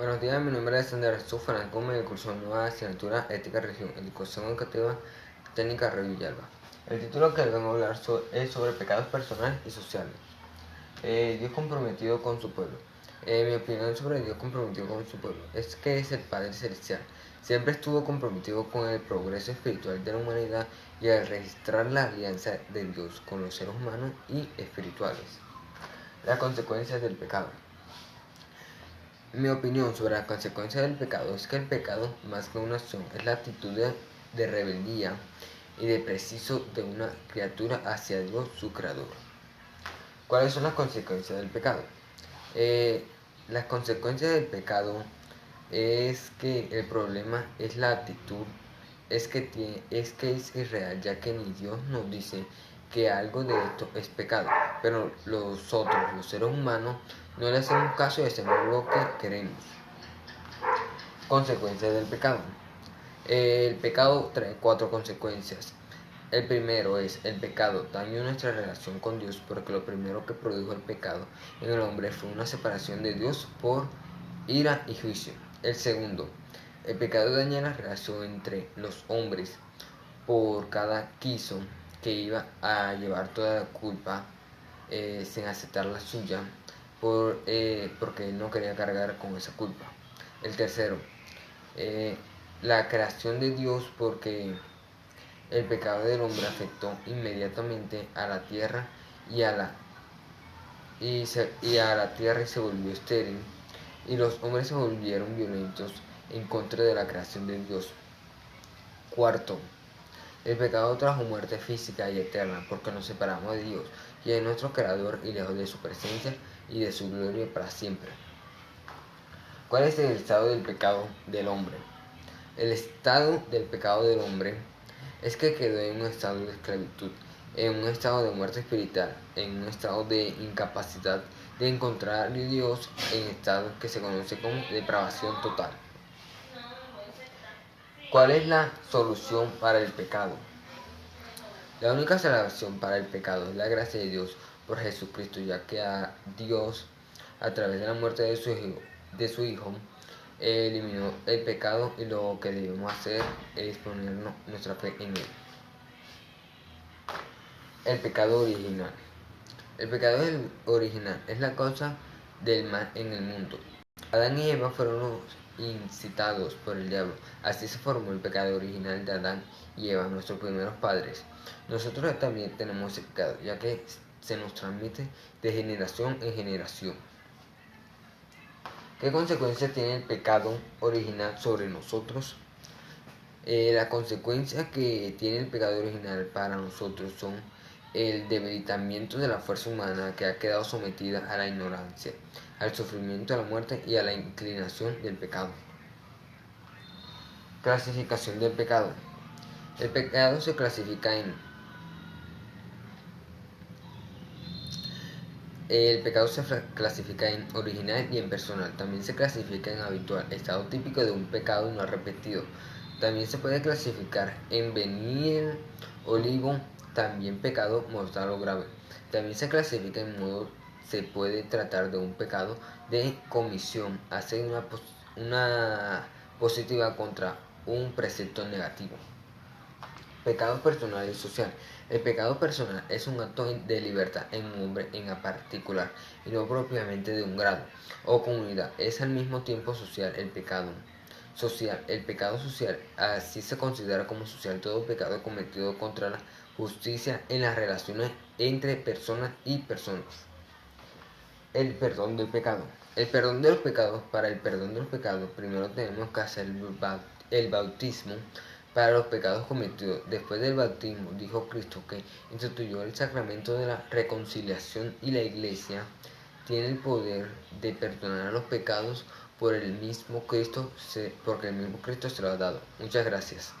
Buenos días, mi nombre es Andrés Jesús Franco, me curso nueva asignatura Ética, Religión, Educación Educativa, Técnica, Río Villalba. El título que vengo a hablar es sobre pecados personales y sociales. Dios comprometido con su pueblo. Mi opinión sobre Dios comprometido con su pueblo es que es el Padre Celestial. Siempre estuvo comprometido con el progreso espiritual de la humanidad y al registrar la alianza de Dios con los seres humanos y espirituales. Las consecuencias del pecado. Mi opinión sobre las consecuencias del pecado es que el pecado, más que una acción, es la actitud de rebeldía y de preciso de una criatura hacia Dios, su creador. ¿Cuáles son las consecuencias del pecado? Las consecuencias del pecado es que el problema es la actitud, es que es irreal, ya que ni Dios nos dice que algo de esto es pecado, pero los seres humanos, no le hacemos caso y hacemos lo que queremos. Consecuencias del pecado. El pecado trae 4 consecuencias. El primero es el pecado daña nuestra relación con Dios, porque lo primero que produjo el pecado en el hombre fue una separación de Dios por ira y juicio. El segundo, el pecado daña la relación entre los hombres por cada quiso que iba a llevar toda la culpa sin aceptar la suya porque él no quería cargar con esa culpa. El tercero, la creación de Dios, porque el pecado del hombre afectó inmediatamente a la tierra y a la tierra y se volvió estéril, y los hombres se volvieron violentos en contra de la creación de Dios. Cuarto, el pecado trajo muerte física y eterna, porque nos separamos de Dios y de nuestro Creador y lejos de su presencia y de su gloria para siempre. ¿Cuál es el estado del pecado del hombre? El estado del pecado del hombre es que quedó en un estado de esclavitud, en un estado de muerte espiritual, en un estado de incapacidad de encontrar a Dios, en estado que se conoce como depravación total. ¿Cuál es la solución para el pecado? La única salvación para el pecado es la gracia de Dios por Jesucristo, ya que a Dios, a través de la muerte de su Hijo, eliminó el pecado, y lo que debemos hacer es poner nuestra fe en Él. El pecado original. El pecado original es la causa del mal en el mundo. Adán y Eva fueron los incitados por el diablo. Así se formó el pecado original de Adán y Eva, nuestros primeros padres. Nosotros también tenemos ese pecado, ya que se nos transmite de generación en generación. ¿Qué consecuencias tiene el pecado original sobre nosotros? La consecuencia que tiene el pecado original para nosotros son el debilitamiento de la fuerza humana, que ha quedado sometida a la ignorancia, al sufrimiento, a la muerte y a la inclinación del pecado. Clasificación del pecado. El pecado se clasifica en original y en personal. También se clasifica en habitual, estado típico de un pecado no repetido. También se puede clasificar en venial, olivo, también pecado mortal o grave. También se clasifica en modo, se puede tratar de un pecado de comisión, hacer una positiva contra un precepto negativo. Pecado personal y social. El pecado personal es un acto de libertad en un hombre en particular, y no propiamente de un grado o comunidad. Es al mismo tiempo social. El pecado social, así se considera como social todo pecado cometido contra la justicia en las relaciones entre personas y personas. El perdón del pecado. El perdón de los pecados. Para el perdón de los pecados, primero tenemos que hacer el bautismo para los pecados cometidos. Después del bautismo, dijo Cristo que instituyó el sacramento de la reconciliación, y la Iglesia tiene el poder de perdonar los pecados porque el mismo Cristo se lo ha dado. Muchas gracias.